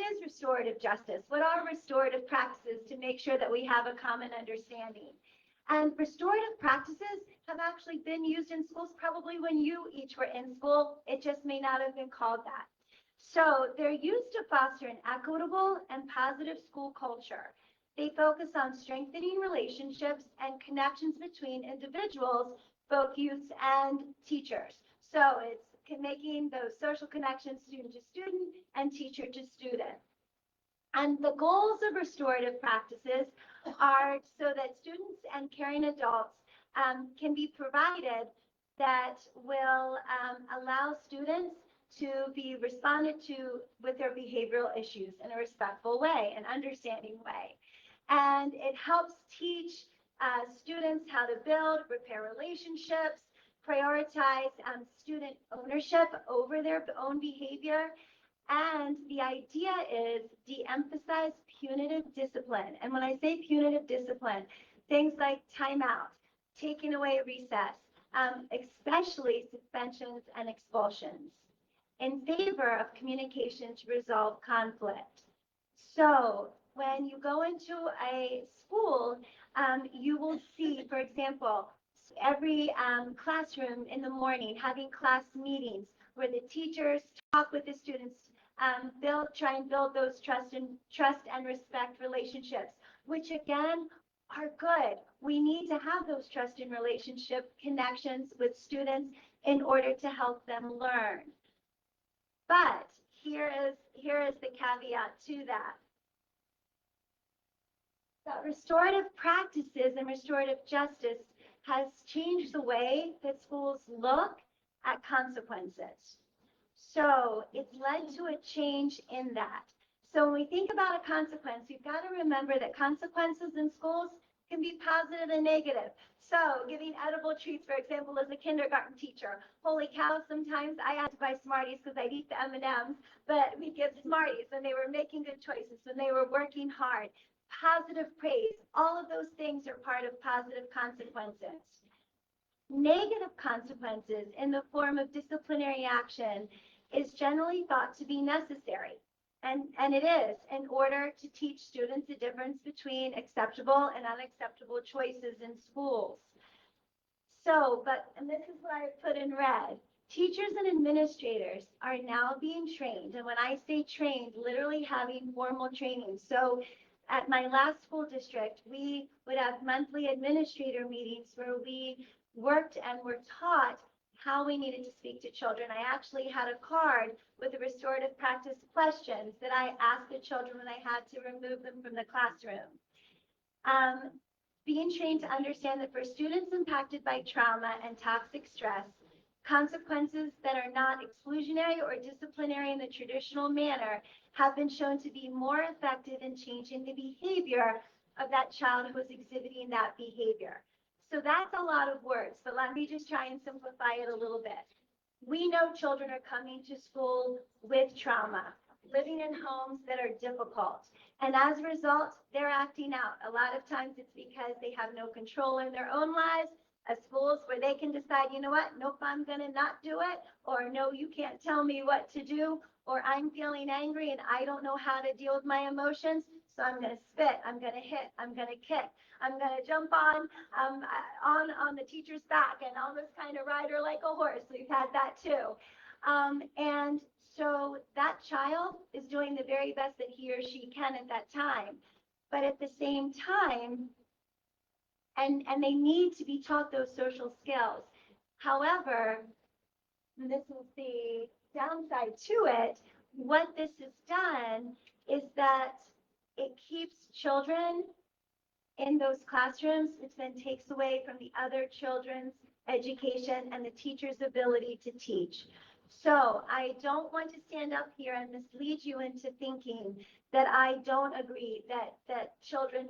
what is restorative justice? What are restorative practices to make sure that we have a common understanding? And restorative practices have actually been used in schools probably when you each were in school. It just may not have been called that. So they're used to foster an equitable and positive school culture. They focus on strengthening relationships and connections between individuals, both youths and teachers. So it's making those social connections student to student and teacher to student. And the goals of restorative practices are so that students and caring adults can be provided that will allow students to be responded to with their behavioral issues in a respectful way, an understanding way. And it helps teach students how to build, repair relationships, prioritize student ownership over their own behavior. And the idea is de-emphasize punitive discipline. And when I say punitive discipline, things like timeout, taking away recess, especially suspensions and expulsions, in favor of communication to resolve conflict. So when you go into a school, you will see, for example, every classroom in the morning having class meetings where the teachers talk with the students, try and build those trust and respect relationships, which again are good. We need to have those trust and relationship connections with students in order to help them learn. But here is the caveat to that. That restorative practices and restorative justice has changed the way that schools look at consequences. So it's led to a change in that. So when we think about a consequence, you've got to remember that consequences in schools can be positive and negative. So giving edible treats, for example, as a kindergarten teacher, holy cow, sometimes I had to buy Smarties because I'd eat the M&Ms, but we give Smarties when they were making good choices, when they were working hard. Positive praise, all of those things are part of positive consequences. Negative consequences in the form of disciplinary action is generally thought to be necessary. And it is, in order to teach students the difference between acceptable and unacceptable choices in schools. So, and this is what I put in red. Teachers and administrators are now being trained. And when I say trained, literally having formal training. So at my last school district, we would have monthly administrator meetings where we worked and were taught how we needed to speak to children. I actually had a card with the restorative practice questions that I asked the children when I had to remove them from the classroom. Being trained to understand that for students impacted by trauma and toxic stress, consequences that are not exclusionary or disciplinary in the traditional manner have been shown to be more effective in changing the behavior of that child who is exhibiting that behavior. So that's a lot of words, but let me just try and simplify it a little bit. We know children are coming to school with trauma, living in homes that are difficult. And as a result, they're acting out. A lot of times it's because they have no control in their own lives, at schools where they can decide, you know what, nope, I'm going to not do it, or no, you can't tell me what to do, or I'm feeling angry and I don't know how to deal with my emotions, so I'm going to spit, I'm going to hit, I'm going to kick, I'm going to jump on the teacher's back and almost kind of ride her like a horse. We've had that too. And so that child is doing the very best that he or she can at that time. But at the same time, and they need to be taught those social skills. However, and this is the downside to it, what this has done is that it keeps children in those classrooms, which then takes away from the other children's education and the teacher's ability to teach. So I don't want to stand up here and mislead you into thinking that I don't agree that children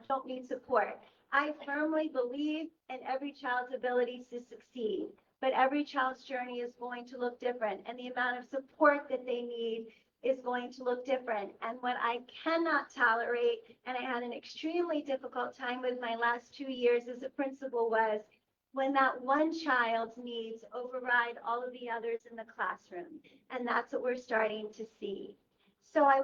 don't need support. I firmly believe in every child's abilities to succeed, but every child's journey is going to look different, and the amount of support that they need is going to look different. And what I cannot tolerate, and I had an extremely difficult time with my last 2 years as a principal, was when that one child's needs override all of the others in the classroom. And that's what we're starting to see. So I